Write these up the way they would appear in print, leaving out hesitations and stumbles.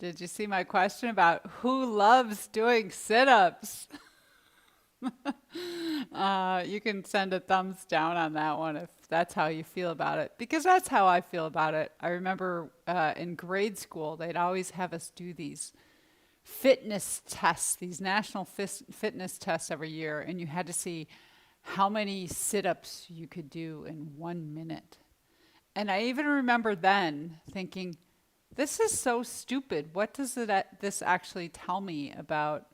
Did you see my question about who loves doing sit-ups? You can send a thumbs down on that one if that's how you feel about it, because that's how I feel about it. I remember in grade school, they'd always have us do these fitness tests, these national fitness tests every year, and you had to see how many sit-ups you could do in 1 minute. And I even remember then thinking, this is so stupid. What does this actually tell me about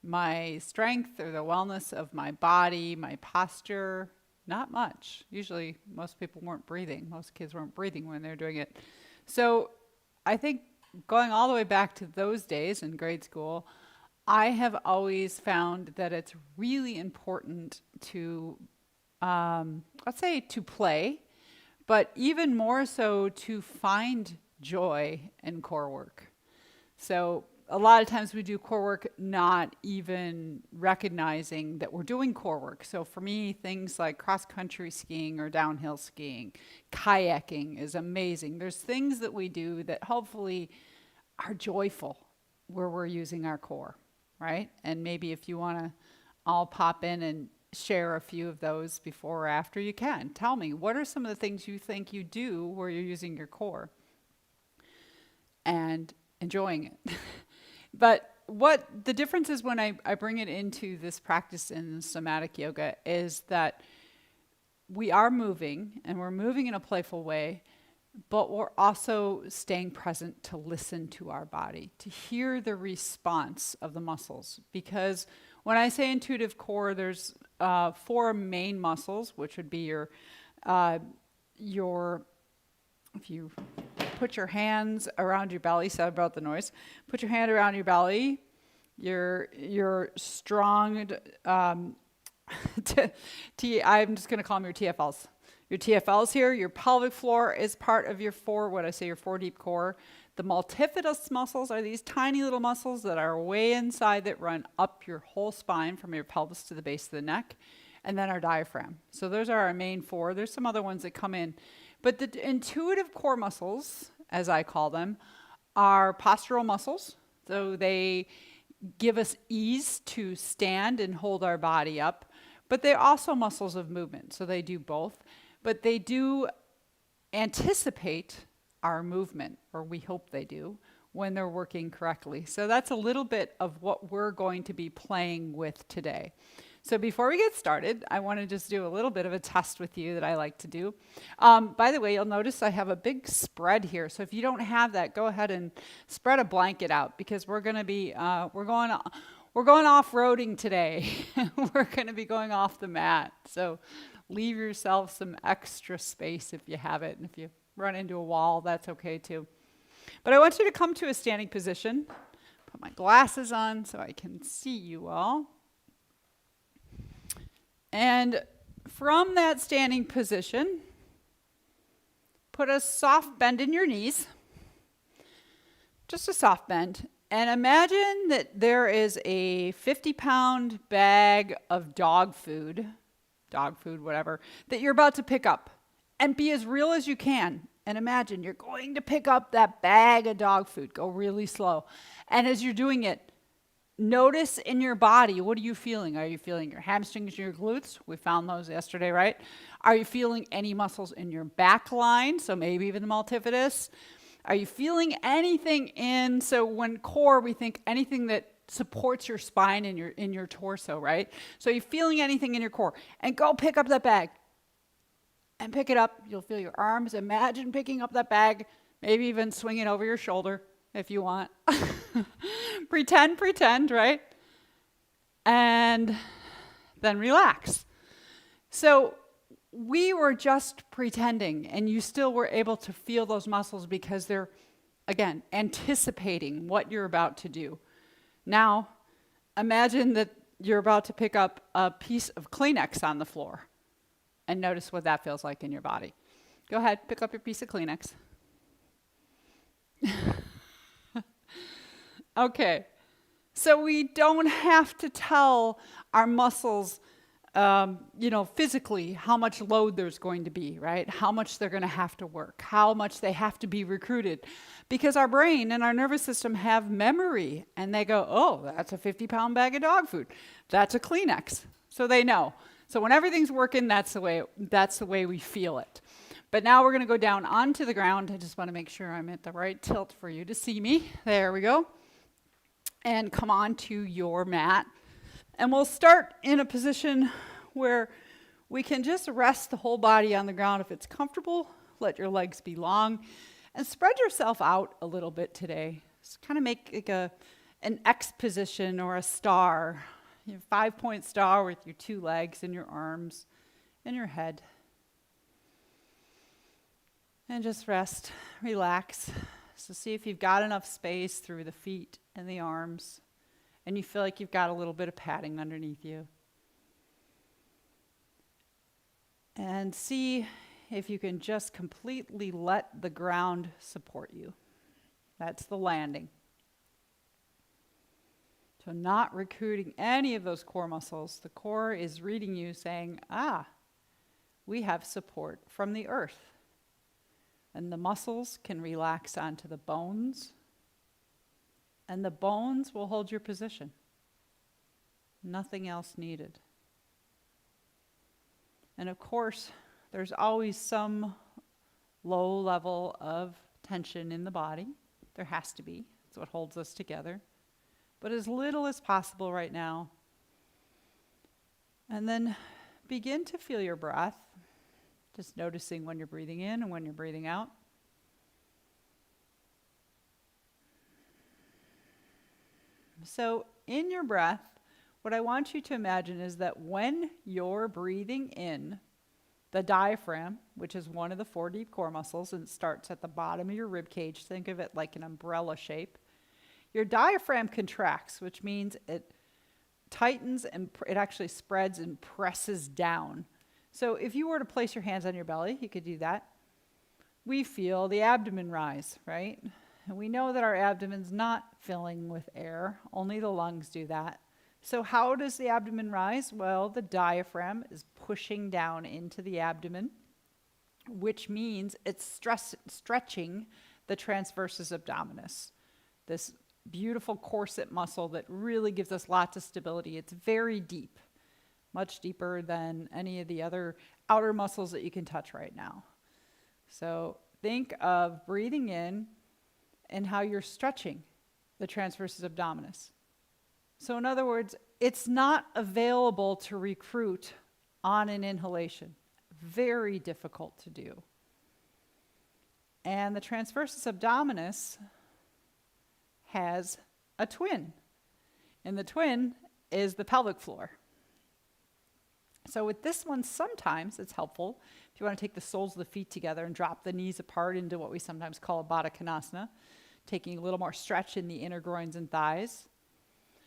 my strength or the wellness of my body, my posture? Not much. Usually most people weren't breathing. Most kids weren't breathing when they were doing it. So I think going all the way back to those days in grade school, I have always found that it's really important to, let's say, to play, but even more so to find joy in core work. So a lot of times we do core work not even recognizing that we're doing core work. So for me, things like cross-country skiing or downhill skiing, kayaking is amazing. There's things that we do that hopefully are joyful where we're using our core, right? And maybe if you want to all pop in and share a few of those before or after, you can. Tell me, what are some of the things you think you do where you're using your core and enjoying it? But what the difference is when I bring it into this practice in somatic yoga is that we are moving, and we're moving in a playful way, but we're also staying present to listen to our body, to hear the response of the muscles. Because when I say intuitive core, there's 4 main muscles, which would be your, if you put your hands around your belly, sorry about the noise, put your hand around your belly, your strong, I'm just going to call them your TFLs. Your TFLs here, your pelvic floor is part of your 4 deep core. The multifidus muscles are these tiny little muscles that are way inside that run up your whole spine from your pelvis to the base of the neck, and then our diaphragm. So those are our main 4. There's some other ones that come in. But the intuitive core muscles, as I call them, are postural muscles. So they give us ease to stand and hold our body up. But they're also muscles of movement, so they do both. But they do anticipate our movement, or we hope they do, when they're working correctly. So that's a little bit of what we're going to be playing with today. So before we get started, I want to just do a little bit of a test with you that I like to do. By the way, you'll notice I have a big spread here. So if you don't have that, go ahead and spread a blanket out, because we're going to be, we're going off-roading today. We're going to be going off the mat. So leave yourself some extra space if you have it. And if you run into a wall, that's okay too. But I want you to come to a standing position. Put my glasses on so I can see you all. And from that standing position, put a soft bend in your knees, just a soft bend. And imagine that there is a 50-pound bag of dog food, whatever, that you're about to pick up. And be as real as you can. And imagine you're going to pick up that bag of dog food. Go really slow. And as you're doing it, notice in your body, what are you feeling? Are you feeling your hamstrings and your glutes? We found those yesterday, right? Are you feeling any muscles in your back line? So maybe even the multifidus. Are you feeling anything in, so when core, we think anything that supports your spine and in your torso, right? So you're feeling anything in your core. And go pick up that bag. And pick it up. You'll feel your arms. Imagine picking up that bag. Maybe even swing it over your shoulder if you want. Pretend, right? And then relax. So we were just pretending, and you still were able to feel those muscles because they're, again, anticipating what you're about to do. Now, imagine that you're about to pick up a piece of Kleenex on the floor, and notice what that feels like in your body. Go ahead, pick up your piece of Kleenex. Okay, so we don't have to tell our muscles physically, how much load there's going to be, right? How much they're going to have to work, how much they have to be recruited. Because our brain and our nervous system have memory, and they go, oh, that's a 50-pound bag of dog food. That's a Kleenex. So they know. So when everything's working, that's the way we feel it. But now we're going to go down onto the ground. I just want to make sure I'm at the right tilt for you to see me. There we go. And come on to your mat. And we'll start in a position where we can just rest the whole body on the ground. If it's comfortable, let your legs be long. And spread yourself out a little bit today. Just kind of make like an X position or a star. 5-point star with your 2 legs and your arms and your head. And just rest, relax. So see if you've got enough space through the feet and the arms, and you feel like you've got a little bit of padding underneath you. And see if you can just completely let the ground support you. That's the landing. So not recruiting any of those core muscles. The core is reading you saying, we have support from the earth. And the muscles can relax onto the bones, and the bones will hold your position. Nothing else needed. And of course, there's always some low level of tension in the body. There has to be. It's what holds us together. But as little as possible right now. And then begin to feel your breath. Just noticing when you're breathing in and when you're breathing out. So in your breath, what I want you to imagine is that when you're breathing in, the diaphragm, which is one of the 4 deep core muscles, and it starts at the bottom of your rib cage, think of it like an umbrella shape. Your diaphragm contracts, which means it tightens and it actually spreads and presses down. So if you were to place your hands on your belly, you could do that. We feel the abdomen rise, right? And we know that our abdomen's not filling with air. Only the lungs do that. So how does the abdomen rise? Well, the diaphragm is pushing down into the abdomen, which means it's stretching the transversus abdominis, this beautiful corset muscle that really gives us lots of stability. It's very deep. Much deeper than any of the other outer muscles that you can touch right now. So think of breathing in and how you're stretching the transversus abdominis. So in other words, it's not available to recruit on an inhalation. Very difficult to do. And the transversus abdominis has a twin. And the twin is the pelvic floor. So with this one, sometimes it's helpful if you want to take the soles of the feet together and drop the knees apart into what we sometimes call a Baddha Konasana, taking a little more stretch in the inner groins and thighs.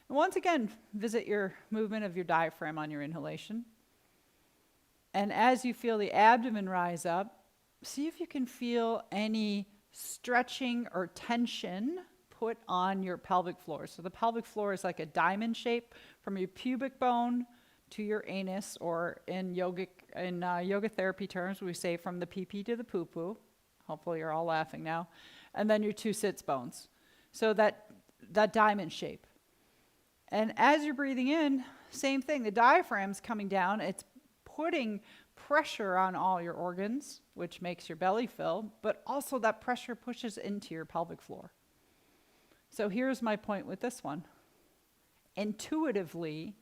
And once again, visit your movement of your diaphragm on your inhalation. And as you feel the abdomen rise up, see if you can feel any stretching or tension put on your pelvic floor. So the pelvic floor is like a diamond shape from your pubic bone to your anus, or in yoga therapy terms, we say from the pee-pee to the poo-poo. Hopefully you're all laughing now. And then your 2 sits bones. So that diamond shape. And as you're breathing in, same thing. The diaphragm's coming down. It's putting pressure on all your organs, which makes your belly fill, but also that pressure pushes into your pelvic floor. So here's my point with this one. Intuitively,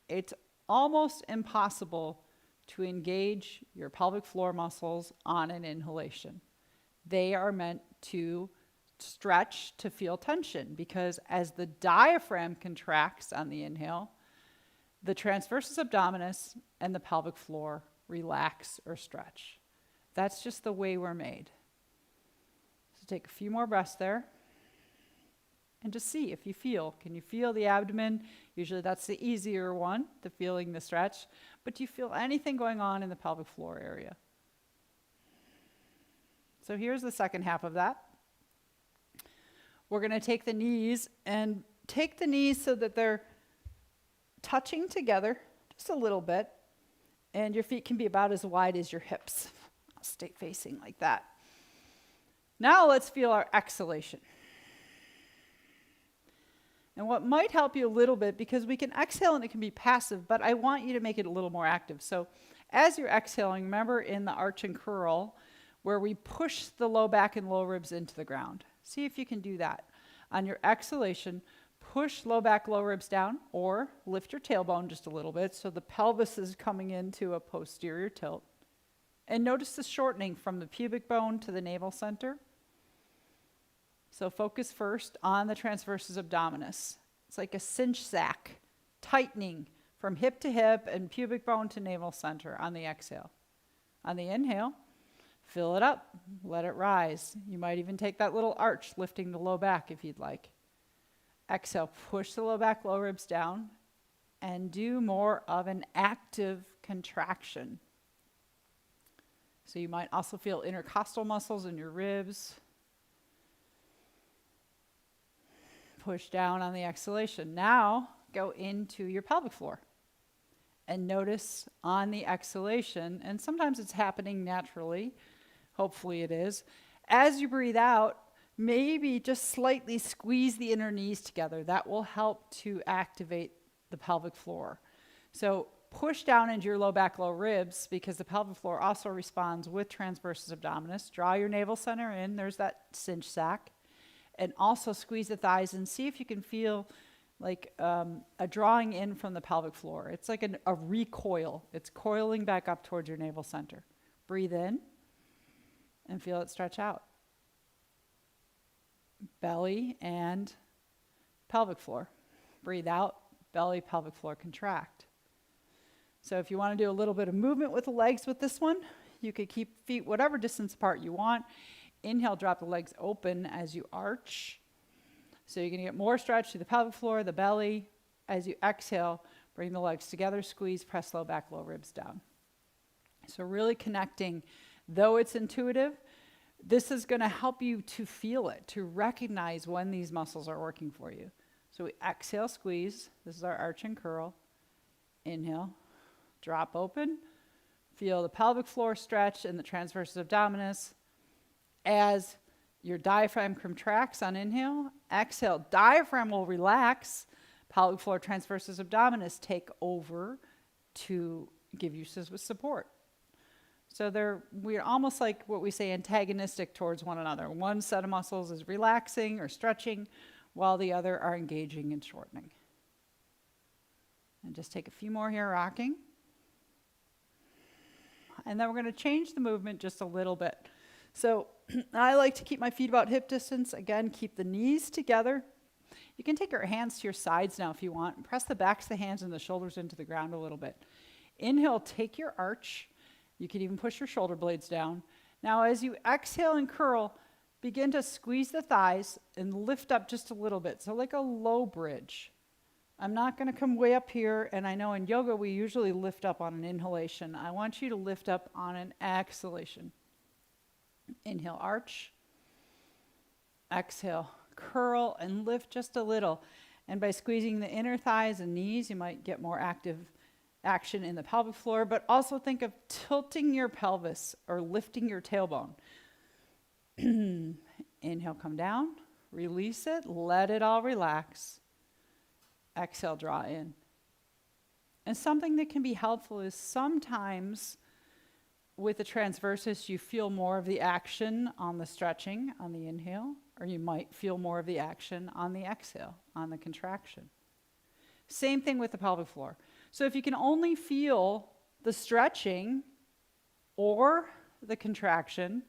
it's almost impossible to engage your pelvic floor muscles on an inhalation. They are meant to stretch to feel tension, because as the diaphragm contracts on the inhale, the transversus abdominis and the pelvic floor relax or stretch. That's just the way we're made. So take a few more breaths there. And just see if you feel. Can you feel the abdomen? Usually that's the easier one, the feeling the stretch. But do you feel anything going on in the pelvic floor area? So here's the second half of that. We're going to take the knees so that they're touching together, just a little bit. And your feet can be about as wide as your hips. I'll stay facing like that. Now let's feel our exhalation. And what might help you a little bit, because we can exhale and it can be passive, but I want you to make it a little more active. So as you're exhaling, remember in the arch and curl, where we push the low back and low ribs into the ground. See if you can do that. On your exhalation, push low back, low ribs down, or lift your tailbone just a little bit so the pelvis is coming into a posterior tilt. And notice the shortening from the pubic bone to the navel center. So focus first on the transversus abdominis. It's like a cinch sack, tightening from hip to hip and pubic bone to navel center on the exhale. On the inhale, fill it up, let it rise. You might even take that little arch, lifting the low back if you'd like. Exhale, push the low back, low ribs down, and do more of an active contraction. So you might also feel intercostal muscles in your ribs. Push down on the exhalation. Now go into your pelvic floor and notice on the exhalation, and sometimes it's happening naturally, hopefully it is. As you breathe out, maybe just slightly squeeze the inner knees together. That will help to activate the pelvic floor. So push down into your low back, low ribs, because the pelvic floor also responds with transversus abdominis. Draw your navel center in. There's that cinch sack. And also squeeze the thighs and see if you can feel like a drawing in from the pelvic floor. It's like a recoil. It's coiling back up towards your navel center. Breathe in and feel it stretch out. Belly and pelvic floor. Breathe out, belly, pelvic floor contract. So if you want to do a little bit of movement with the legs with this one, you could keep feet whatever distance apart you want. Inhale, drop the legs open as you arch. So you're going to get more stretch to the pelvic floor, the belly. As you exhale, bring the legs together, squeeze, press low back, low ribs down. So really connecting, though it's intuitive, this is going to help you to feel it, to recognize when these muscles are working for you. So we exhale, squeeze. This is our arch and curl. Inhale, drop open. Feel the pelvic floor stretch and the transversus abdominis. As your diaphragm contracts on inhale, exhale, diaphragm will relax. Pelvic floor, transversus abdominis take over to give you support. So we're almost like what we say antagonistic towards one another. One set of muscles is relaxing or stretching, while the other are engaging and shortening. And just take a few more here, rocking. And then we're going to change the movement just a little bit. So I like to keep my feet about hip distance. Again, keep the knees together. You can take your hands to your sides now if you want. And press the backs of the hands and the shoulders into the ground a little bit. Inhale, take your arch. You can even push your shoulder blades down. Now as you exhale and curl, begin to squeeze the thighs and lift up just a little bit. So like a low bridge. I'm not going to come way up here, and I know in yoga we usually lift up on an inhalation. I want you to lift up on an exhalation. Inhale, arch. Exhale, curl and lift just a little. And by squeezing the inner thighs and knees, you might get more active action in the pelvic floor, but also think of tilting your pelvis or lifting your tailbone. Inhale, come down, release it, let it all relax. Exhale, draw in. And something that can be helpful is sometimes with the transversus, you feel more of the action on the stretching on the inhale, or you might feel more of the action on the exhale, on the contraction. Same thing with the pelvic floor. So if you can only feel the stretching or the contraction,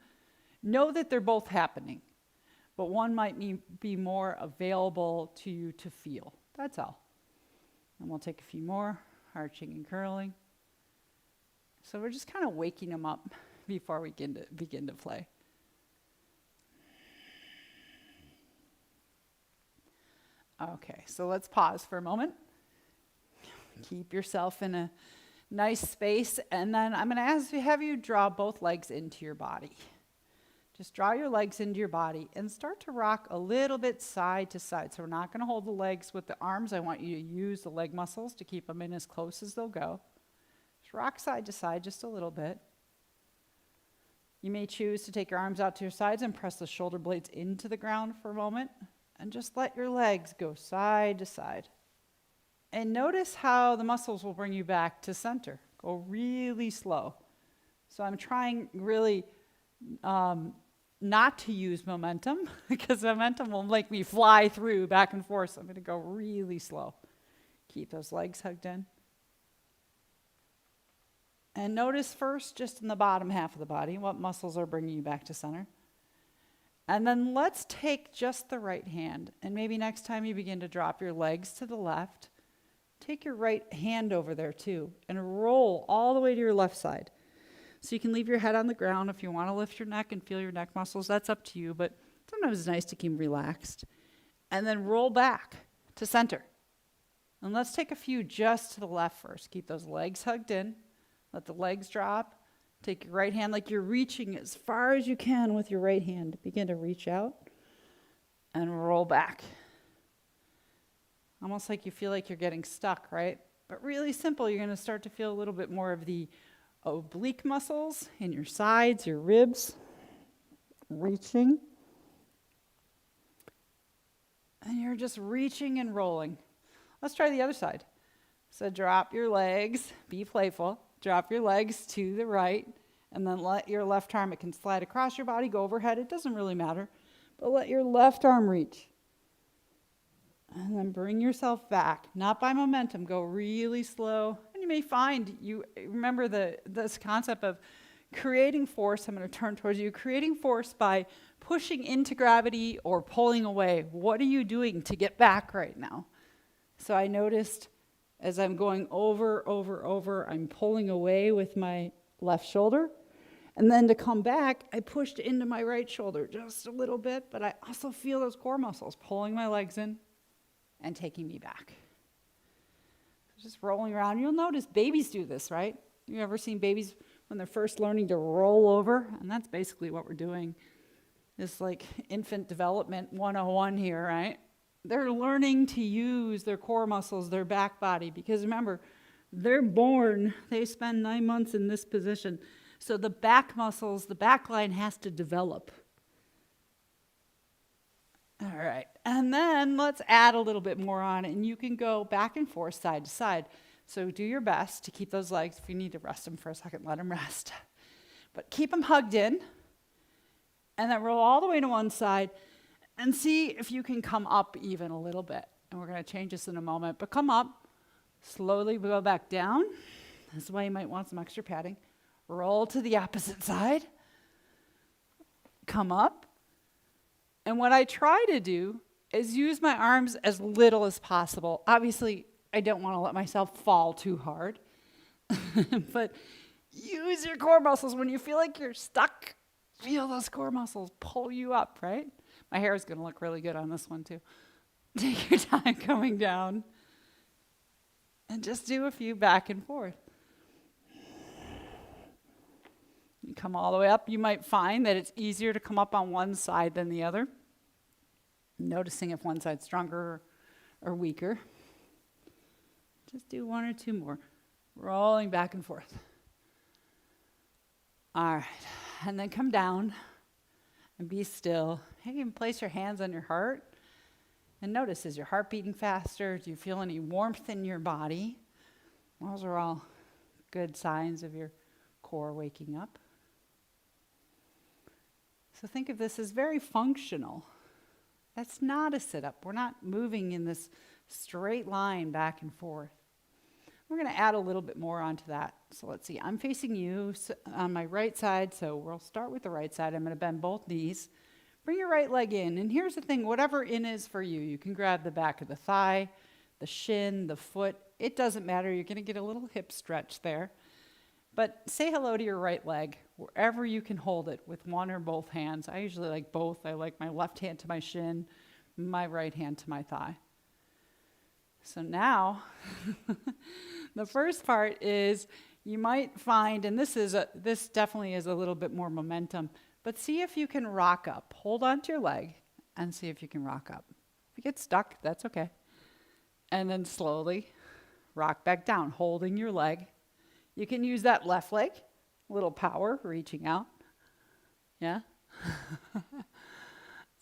know that they're both happening, but one might be more available to you to feel. That's all. And we'll take a few more, arching and curling. So we're just kind of waking them up before we begin to play. Okay, so let's pause for a moment. Keep yourself in a nice space, and then I'm going to have you draw both legs into your body. Just draw your legs into your body and start to rock a little bit side to side. So we're not going to hold the legs with the arms. I want you to use the leg muscles to keep them in as close as they'll go. Just rock side to side just a little bit. You may choose to take your arms out to your sides and press the shoulder blades into the ground for a moment. And just let your legs go side to side. And notice how the muscles will bring you back to center. Go really slow. So I'm trying really not to use momentum, because momentum will make me fly through back and forth. So I'm going to go really slow. Keep those legs hugged in. And notice first, just in the bottom half of the body, what muscles are bringing you back to center. And then let's take just the right hand. And maybe next time you begin to drop your legs to the left, take your right hand over there too, and roll all the way to your left side. So you can leave your head on the ground. If you want to lift your neck and feel your neck muscles, that's up to you. But sometimes it's nice to keep relaxed. And then roll back to center. And let's take a few just to the left first. Keep those legs hugged in. Let the legs drop. Take your right hand like you're reaching as far as you can with your right hand. Begin to reach out and roll back. Almost like you feel like you're getting stuck, right? But really simple. You're going to start to feel a little bit more of the oblique muscles in your sides, your ribs, reaching. And you're just reaching and rolling. Let's try the other side. So drop your legs, be playful. Drop your legs to the right, and then let your left arm, it can slide across your body, go overhead, it doesn't really matter. But let your left arm reach. And then bring yourself back, not by momentum, go really slow. And you may find, you remember this concept of creating force. I'm going to turn towards you. Creating force by pushing into gravity or pulling away. What are you doing to get back right now? So I noticed as I'm going over, I'm pulling away with my left shoulder. And then to come back, I pushed into my right shoulder just a little bit, but I also feel those core muscles pulling my legs in and taking me back. Just rolling around. You'll notice babies do this, right? You ever seen babies when they're first learning to roll over? And that's basically what we're doing. It's like infant development 101 here, right? They're learning to use their core muscles, their back body, because remember, they're born, they spend 9 months in this position. So the back muscles, the back line has to develop. All right, and then let's add a little bit more on, and you can go back and forth, side to side. So do your best to keep those legs. If you need to rest them for a second, let them rest. But keep them hugged in, and then roll all the way to one side, and see if you can come up even a little bit. And we're going to change this in a moment, but come up. Slowly go back down. That's why you might want some extra padding. Roll to the opposite side. Come up. And what I try to do is use my arms as little as possible. Obviously, I don't want to let myself fall too hard. But use your core muscles. When you feel like you're stuck, feel those core muscles pull you up, right? My hair is going to look really good on this one, too. Take your time coming down. And just do a few back and forth. You come all the way up. You might find that it's easier to come up on one side than the other. Noticing if one side's stronger or weaker. Just do one or two more. Rolling back and forth. All right. And then come down and be still. You can place your hands on your heart. And notice, is your heart beating faster? Do you feel any warmth in your body? Those are all good signs of your core waking up. So think of this as very functional. That's not a sit-up. We're not moving in this straight line back and forth. We're going to add a little bit more onto that. So let's see. I'm facing you on my right side, so we'll start with the right side. I'm going to bend both knees. Bring your right leg in. And here's the thing, whatever in is for you. You can grab the back of the thigh, the shin, the foot. It doesn't matter. You're going to get a little hip stretch there. But say hello to your right leg, wherever you can hold it with one or both hands. I usually like both. I like my left hand to my shin, my right hand to my thigh. So now, the first part is you might find, and this definitely is a little bit more momentum, But see if you can rock up. Hold onto your leg and see if you can rock up. If you get stuck, that's okay. And then slowly rock back down, holding your leg. You can use that left leg, a little power, reaching out. Yeah?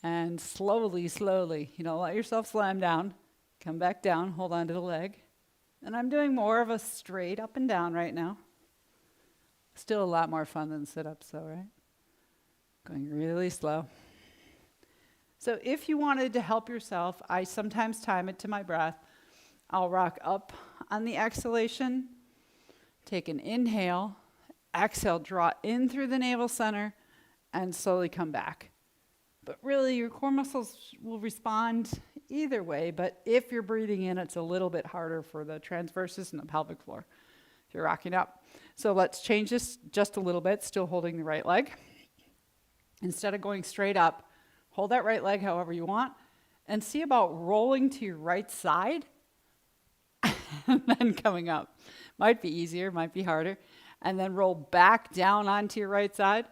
And slowly, let yourself slam down. Come back down, hold on to the leg. And I'm doing more of a straight up and down right now. Still a lot more fun than sit-ups though, right? Going really slow. So if you wanted to help yourself, I sometimes time it to my breath. I'll rock up on the exhalation, take an inhale, exhale, draw in through the navel center, and slowly come back. But really, your core muscles will respond either way, but if you're breathing in, it's a little bit harder for the transverses and the pelvic floor if you're rocking up. So let's change this just a little bit, still holding the right leg. Instead of going straight up, hold that right leg however you want, and see about rolling to your right side and then coming up. Might be easier, might be harder. And then roll back down onto your right side,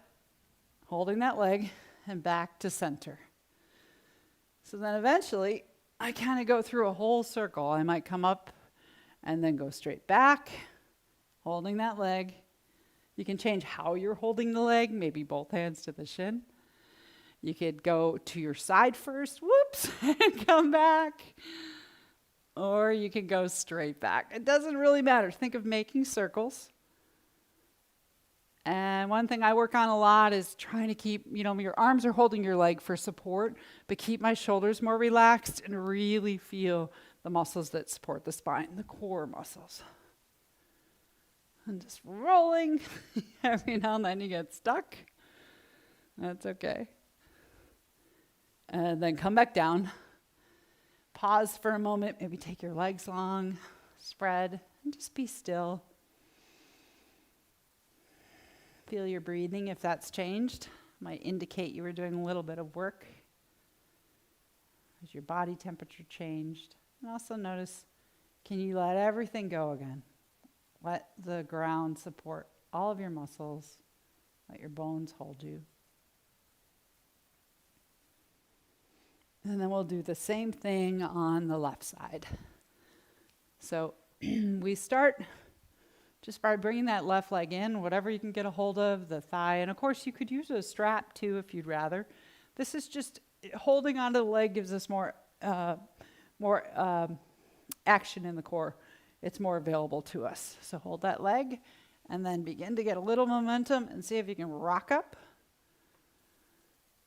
holding that leg, and back to center. So then eventually, I kind of go through a whole circle. I might come up and then go straight back, holding that leg. You can change how you're holding the leg, maybe both hands to the shin. You could go to your side first, whoops, and come back. Or you can go straight back. It doesn't really matter. Think of making circles. And one thing I work on a lot is trying to keep, your arms are holding your leg for support, but keep my shoulders more relaxed and really feel the muscles that support the spine, the core muscles. And just rolling. Every now and then you get stuck. That's okay. And then come back down. Pause for a moment. Maybe take your legs long. Spread. And just be still. Feel your breathing if that's changed. Might indicate you were doing a little bit of work. Has your body temperature changed? And also notice, can you let everything go again? Let the ground support all of your muscles. Let your bones hold you. And then we'll do the same thing on the left side. So we start just by bringing that left leg in, whatever you can get a hold of, the thigh. And of course, you could use a strap too if you'd rather. This is just holding onto the leg gives us more action in the core. It's more available to us. So hold that leg and then begin to get a little momentum and see if you can rock up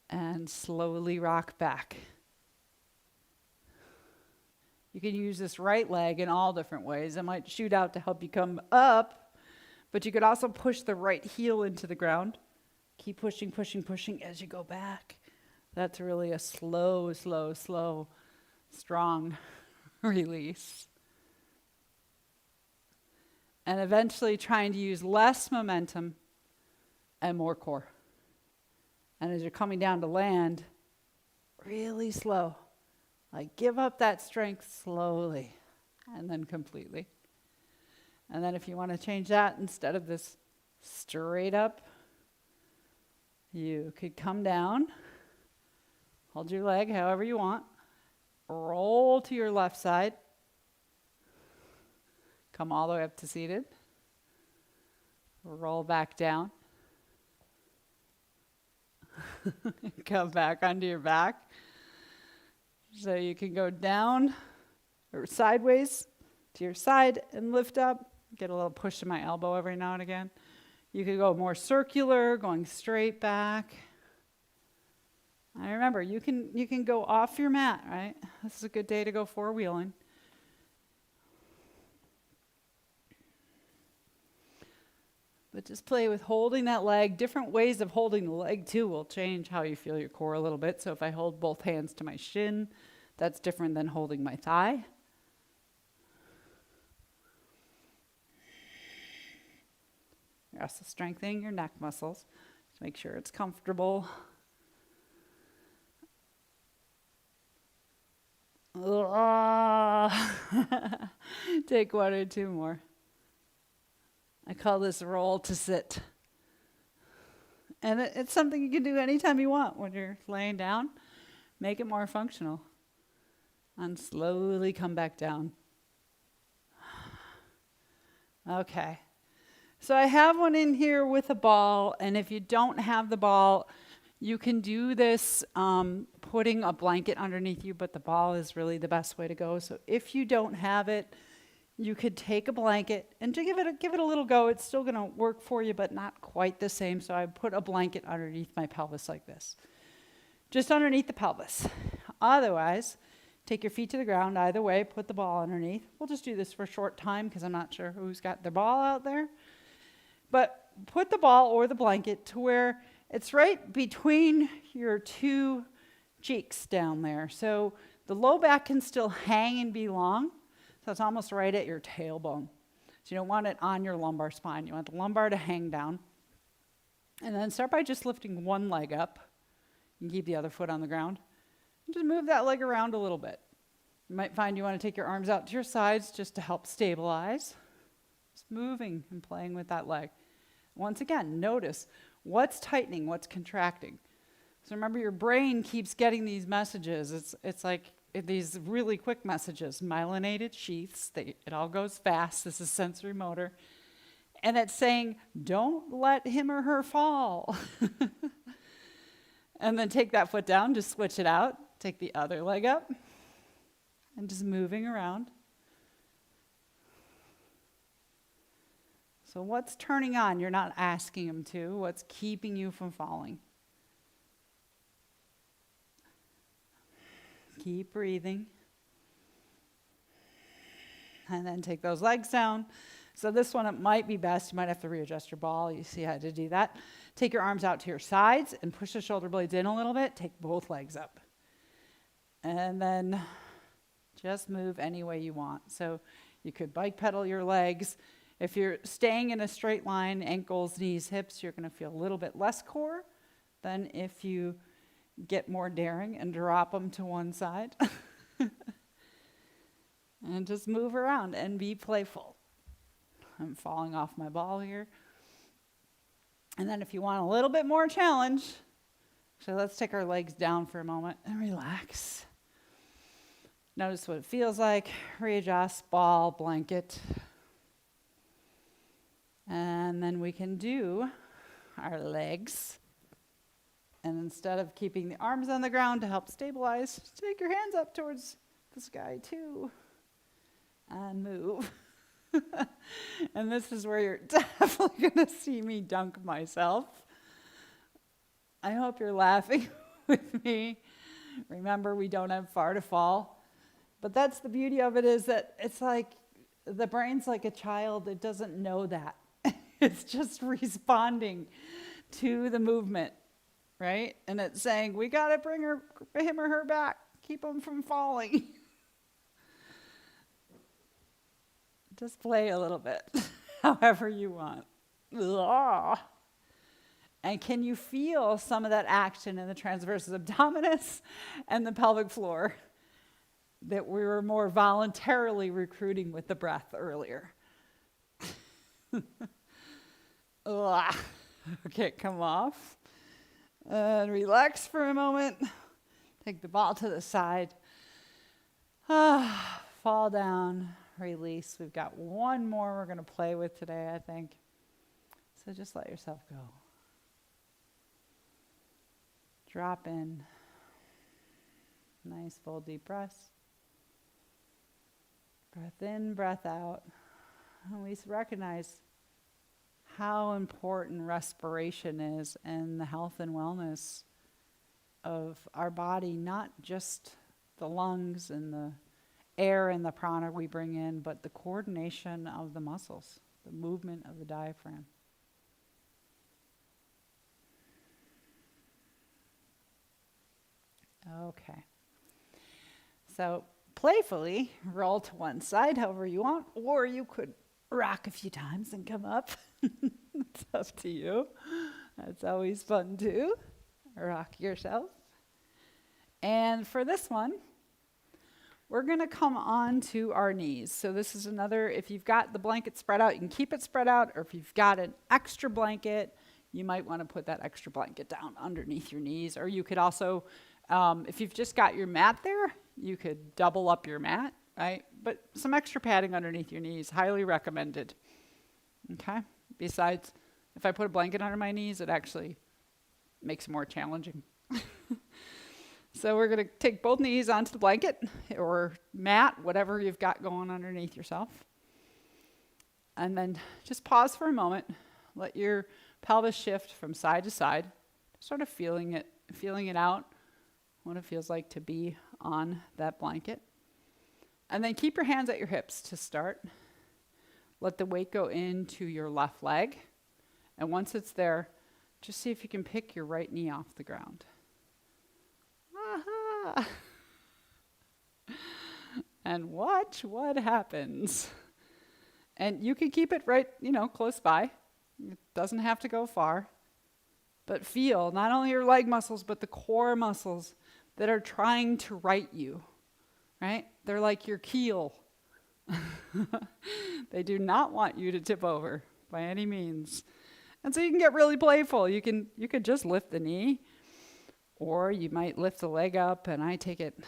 and slowly rock back. You can use this right leg in all different ways. It might shoot out to help you come up, but you could also push the right heel into the ground. Keep pushing, pushing, pushing as you go back. That's really a slow, strong release. And eventually trying to use less momentum and more core. And as you're coming down to land, really slow. Like give up that strength slowly and then completely. And then if you want to change that, instead of this straight up, you could come down, hold your leg however you want, roll to your left side, come all the way up to seated, roll back down, come back onto your back. So you can go down or sideways to your side and lift up. Get a little push to my elbow every now and again. You could go more circular, going straight back. I remember, you can go off your mat, right? This is a good day to go four-wheeling. But just play with holding that leg. Different ways of holding the leg, too, will change how you feel your core a little bit. So if I hold both hands to my shin, that's different than holding my thigh. You're also strengthening your neck muscles to make sure it's comfortable. Take one or two more. I call this roll to sit. And it's something you can do anytime you want when you're laying down. Make it more functional. And slowly come back down. Okay. So I have one in here with a ball, and if you don't have the ball, you can do this putting a blanket underneath you, but the ball is really the best way to go. So if you don't have it, you could take a blanket and to give it a little go. It's still going to work for you, but not quite the same. So I put a blanket underneath my pelvis like this, just underneath the pelvis. Otherwise, take your feet to the ground either way, put the ball underneath. We'll just do this for a short time because I'm not sure who's got their ball out there. But put the ball or the blanket to where it's right between your two cheeks down there. So the low back can still hang and be long. So it's almost right at your tailbone. So you don't want it on your lumbar spine. You want the lumbar to hang down. And then start by just lifting one leg up. You can keep the other foot on the ground. And just move that leg around a little bit. You might find you want to take your arms out to your sides just to help stabilize. Just moving and playing with that leg. Once again, notice what's tightening, what's contracting. So remember, your brain keeps getting these messages. It's like these really quick messages, myelinated sheaths. It all goes fast. This is sensory motor. And it's saying, don't let him or her fall. And then take that foot down, just switch it out. Take the other leg up. And just moving around. So what's turning on? You're not asking him to. What's keeping you from falling? Keep breathing. And then take those legs down. So this one, it might be best. You might have to readjust your ball. You see how to do that. Take your arms out to your sides and push the shoulder blades in a little bit. Take both legs up. And then just move any way you want. So you could bike pedal your legs. If you're staying in a straight line, ankles, knees, hips, you're going to feel a little bit less core than if you get more daring and drop them to one side. And just move around and be playful. I'm falling off my ball here. And then if you want a little bit more challenge, so let's take our legs down for a moment and relax. Notice what it feels like. Readjust, ball, blanket. And then we can do our legs. And instead of keeping the arms on the ground to help stabilize, take your hands up towards the sky too. And move. And this is where you're definitely going to see me dunk myself. I hope you're laughing with me. Remember, we don't have far to fall. But that's the beauty of it, is that it's like the brain's like a child. It doesn't know that. It's just responding to the movement, right? And it's saying, we got to bring him or her back. Keep him from falling. Just play a little bit, however you want. And can you feel some of that action in the transversus abdominis and the pelvic floor that we were more voluntarily recruiting with the breath earlier? Okay, come off. And relax for a moment. Take the ball to the side. Fall down. Release. We've got one more we're going to play with today, I think. So just let yourself go. Drop in. Nice full deep breaths. Breath in, breath out. And we recognize how important respiration is in the health and wellness of our body, not just the lungs and the air and the prana we bring in, but the coordination of the muscles, the movement of the diaphragm. Okay. So playfully roll to one side however you want, or you could rock a few times and come up. It's up to you. That's always fun too. Rock yourself. And for this one, we're going to come on to our knees. So this is another, if you've got the blanket spread out, you can keep it spread out, or if you've got an extra blanket, you might want to put that extra blanket down underneath your knees. Or you could also, if you've just got your mat there, you could double up your mat, right? But some extra padding underneath your knees, highly recommended. Okay? Besides, if I put a blanket under my knees, it actually makes it more challenging. So we're going to take both knees onto the blanket or mat, whatever you've got going underneath yourself. And then just pause for a moment. Let your pelvis shift from side to side, sort of feeling it out, what it feels like to be on that blanket. And then keep your hands at your hips to start. Let the weight go into your left leg. And once it's there, just see if you can pick your right knee off the ground. Aha! And watch what happens. And you can keep it right, close by. It doesn't have to go far. But feel not only your leg muscles, but the core muscles that are trying to right you, right? They're like your keel. They do not want you to tip over by any means. And so you can get really playful. You could just lift the knee, or you might lift the leg up, and I take it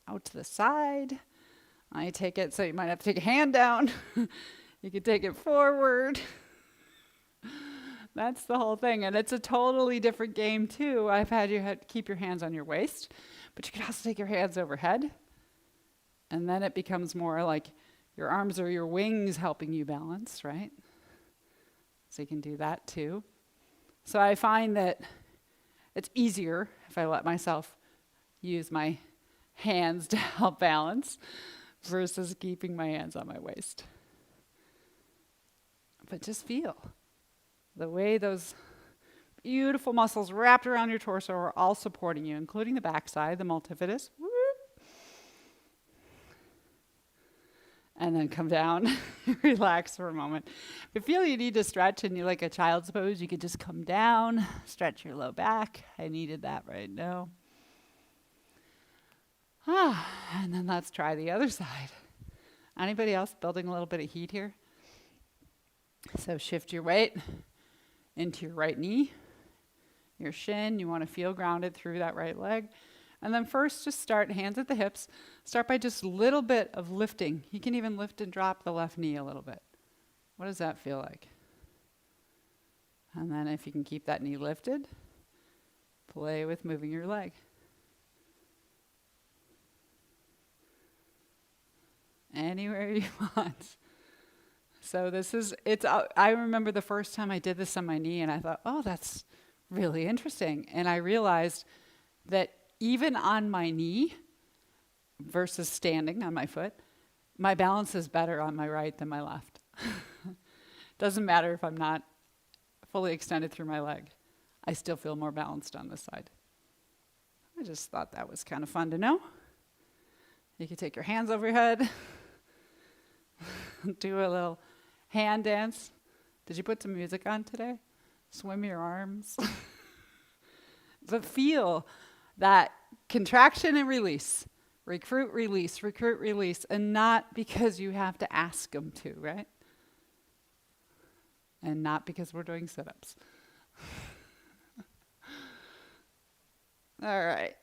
out to the side. I take it, so you might have to take a hand down. You could take it forward. That's the whole thing. And it's a totally different game, too. I've had you keep your hands on your waist, but you can also take your hands overhead. And then it becomes more like your arms are your wings helping you balance, right? So you can do that, too. So I find that it's easier if I let myself use my hands to help balance versus keeping my hands on my waist. But just feel the way those beautiful muscles wrapped around your torso are all supporting you, including the backside, the multifidus. Whoop. And then come down, relax for a moment. If you feel you need to stretch and you're like a child's pose, you could just come down, stretch your low back. I needed that right now. And then let's try the other side. Anybody else building a little bit of heat here? So shift your weight into your right knee, your shin. You want to feel grounded through that right leg. And then first, just start hands at the hips. Start by just a little bit of lifting. You can even lift and drop the left knee a little bit. What does that feel like? And then if you can keep that knee lifted, play with moving your leg. Anywhere you want. So I remember the first time I did this on my knee and I thought, oh, that's really interesting. And I realized that even on my knee versus standing on my foot, my balance is better on my right than my left. Doesn't matter if I'm not fully extended through my leg. I still feel more balanced on this side. I just thought that was kind of fun to know. You can take your hands over your head. Do a little hand dance. Did you put some music on today? Swim your arms. But feel that contraction and release. Recruit, release. And not because you have to ask them to, right? And not because we're doing sit-ups. All right.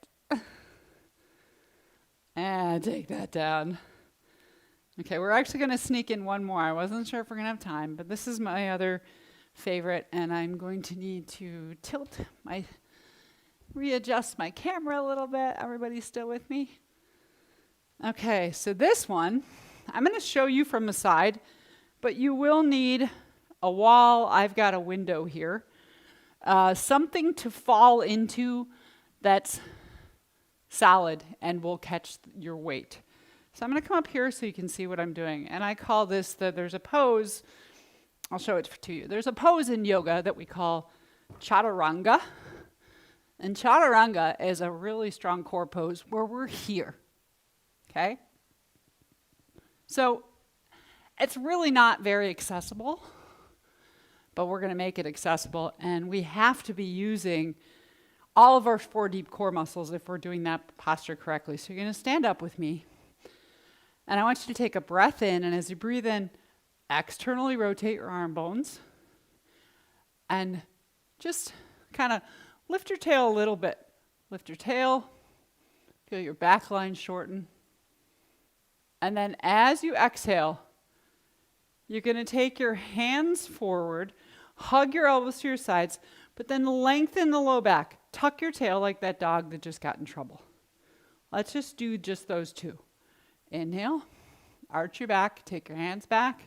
And take that down. Okay, we're actually going to sneak in one more. I wasn't sure if we're going to have time, but this is my other favorite, and I'm going to need to readjust my camera a little bit. Everybody still with me? Okay, so this one, I'm going to show you from the side, but you will need a wall. I've got a window here. Something to fall into that's solid and will catch your weight. So I'm going to come up here so you can see what I'm doing. And I call this, there's a pose, I'll show it to you. There's a pose in yoga that we call chaturanga. And chaturanga is a really strong core pose where we're here, okay? So it's really not very accessible, but we're going to make it accessible. And we have to be using all of our 4 deep core muscles if we're doing that posture correctly. So you're going to stand up with me. And I want you to take a breath in, and as you breathe in, externally rotate your arm bones and just kind of lift your tail a little bit. Lift your tail, feel your back line shorten. And then as you exhale, you're going to take your hands forward, hug your elbows to your sides, but then lengthen the low back. Tuck your tail like that dog that just got in trouble. Let's just do just those two. Inhale, arch your back, take your hands back.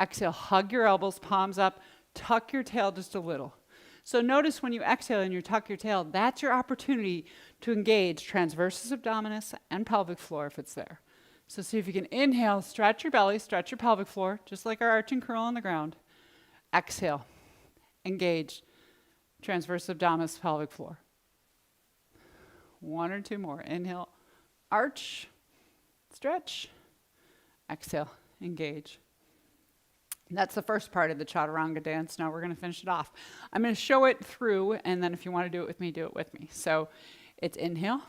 Exhale, hug your elbows, palms up, tuck your tail just a little. So notice when you exhale and you tuck your tail, that's your opportunity to engage transversus abdominis and pelvic floor if it's there. So see if you can inhale, stretch your belly, stretch your pelvic floor, just like our arch and curl on the ground. Exhale, engage transversus abdominis, pelvic floor. One or two more. Inhale, arch, stretch. Exhale, engage. That's the first part of the chaturanga dance. Now we're going to finish it off. I'm going to show it through, and then if you want to do it with me, do it with me. So it's inhale,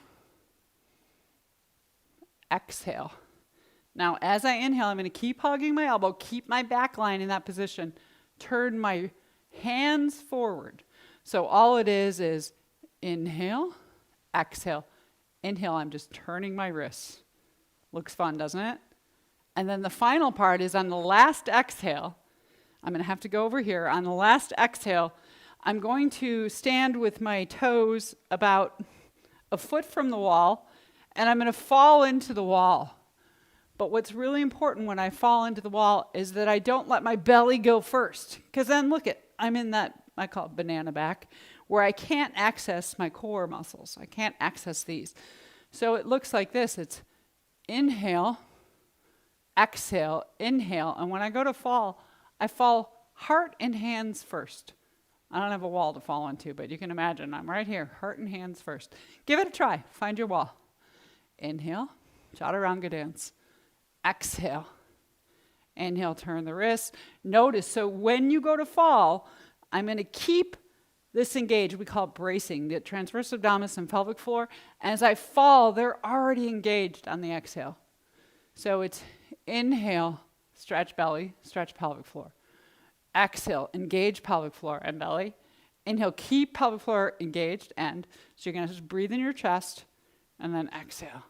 exhale. Now as I inhale, I'm going to keep hugging my elbow, keep my back line in that position, turn my hands forward. So all it is inhale, exhale. Inhale, I'm just turning my wrists. Looks fun, doesn't it? And then the final part is on the last exhale, I'm going to have to go over here. On the last exhale, I'm going to stand with my toes about a foot from the wall, and I'm going to fall into the wall. But what's really important when I fall into the wall is that I don't let my belly go first. Because then look I'm in that, I call it banana back, where I can't access my core muscles. I can't access these. So it looks like this. It's inhale, exhale, inhale. And when I go to fall, I fall heart and hands first. I don't have a wall to fall into, but you can imagine I'm right here, heart and hands first. Give it a try. Find your wall. Inhale, chaturanga dance. Exhale. Inhale, turn the wrists. Notice, so when you go to fall, I'm going to keep this engaged. We call it bracing, the transversus abdominis and pelvic floor. As I fall, they're already engaged on the exhale. So it's inhale, stretch belly, stretch pelvic floor. Exhale, engage pelvic floor and belly. Inhale, keep pelvic floor engaged, end. So you're going to just breathe in your chest, and then exhale.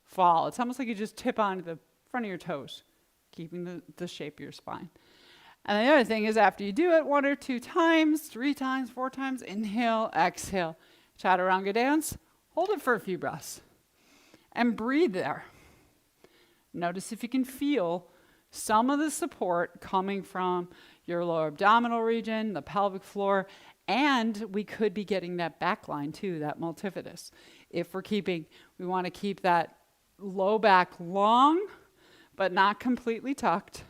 Fall. It's almost like you just tip onto the front of your toes, keeping the shape of your spine. And the other thing is after you do it 1 or 2 times, 3 times, 4 times, inhale, exhale. Chaturanga dance, hold it for a few breaths. And breathe there. Notice if you can feel some of the support coming from your lower abdominal region, the pelvic floor, and we could be getting that back line too, that multifidus. If we want to keep that low back long, but not completely tucked.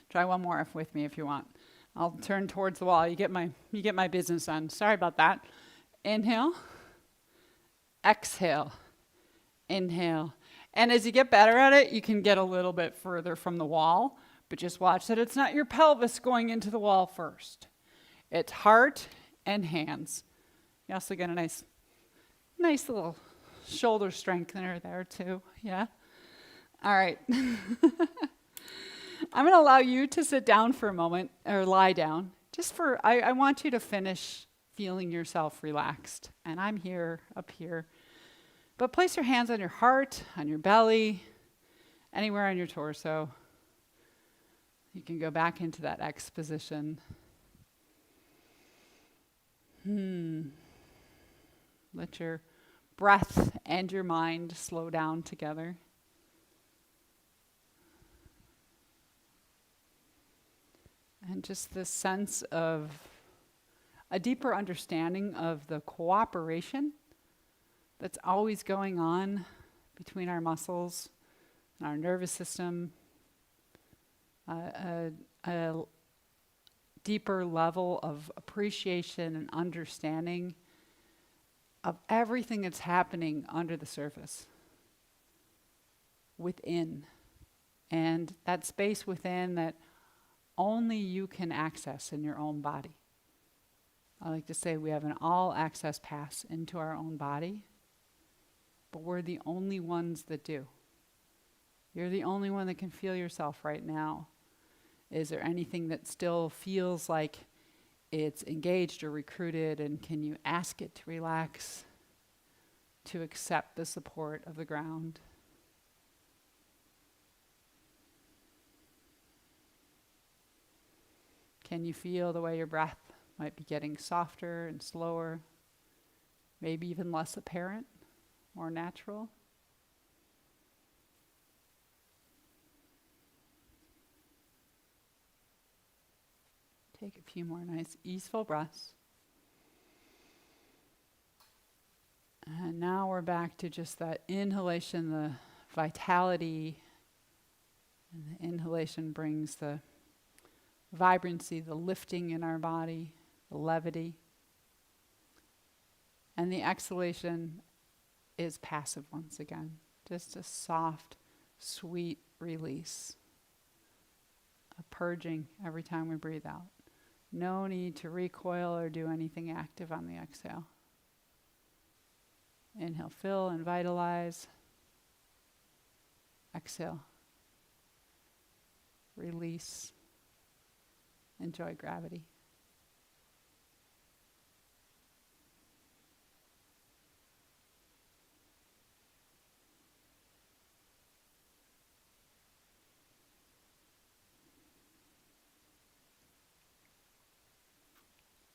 Try one more with me if you want. I'll turn towards the wall. You get my business done. Sorry about that. Inhale, exhale, inhale. And as you get better at it, you can get a little bit further from the wall, but just watch that it's not your pelvis going into the wall first. It's heart and hands. You also get a nice little shoulder strengthener there too, yeah? All right. I'm going to allow you to sit down for a moment, or lie down, I want you to finish feeling yourself relaxed. And I'm here, up here. But place your hands on your heart, on your belly, anywhere on your torso. You can go back into that X position. Let your breath and your mind slow down together. And just this sense of a deeper understanding of the cooperation that's always going on between our muscles and our nervous system. A deeper level of appreciation and understanding of everything that's happening under the surface, within, and that space within that only you can access in your own body. I like to say we have an all-access pass into our own body, but we're the only ones that do. You're the only one that can feel yourself right now. Is there anything that still feels like it's engaged or recruited, and can you ask it to relax, to accept the support of the ground? Can you feel the way your breath might be getting softer and slower, maybe even less apparent, more natural? Take a few more nice, easeful breaths. And now we're back to just that inhalation, the vitality. And the inhalation brings the vibrancy, the lifting in our body, the levity. And the exhalation is passive once again. Just a soft, sweet release. A purging every time we breathe out. No need to recoil or do anything active on the exhale. Inhale, fill and vitalize. Exhale. Release. Enjoy gravity.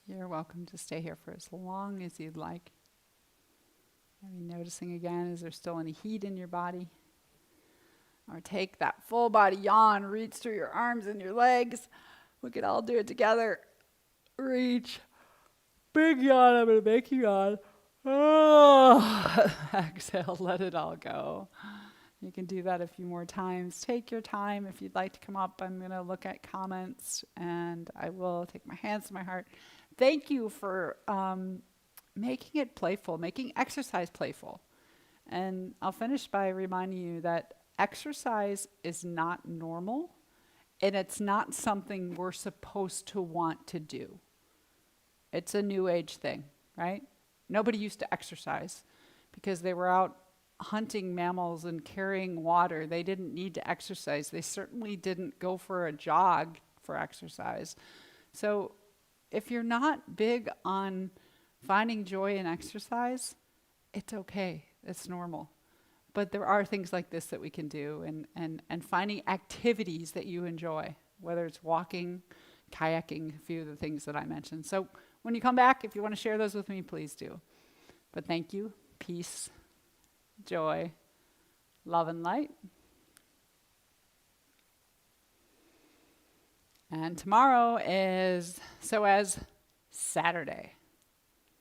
You're welcome to stay here for as long as you'd like. Maybe noticing again, is there still any heat in your body? Or take that full body yawn, reach through your arms and your legs. We could all do it together. Reach. Big yawn, I'm going to make you yawn. Oh. Exhale, let it all go. You can do that a few more times. Take your time. If you'd like to come up, I'm going to look at comments and I will take my hands to my heart. Thank you for making it playful, making exercise playful. And I'll finish by reminding you that exercise is not normal and it's not something we're supposed to want to do. It's a new age thing, right? Nobody used to exercise because they were out hunting mammals and carrying water. They didn't need to exercise. They certainly didn't go for a jog for exercise. So if you're not big on finding joy in exercise, it's okay. It's normal. But there are things like this that we can do and finding activities that you enjoy, whether it's walking, kayaking, a few of the things that I mentioned. So when you come back, if you want to share those with me, please do. But thank you. Peace, joy, love and light. And tomorrow is Saturday.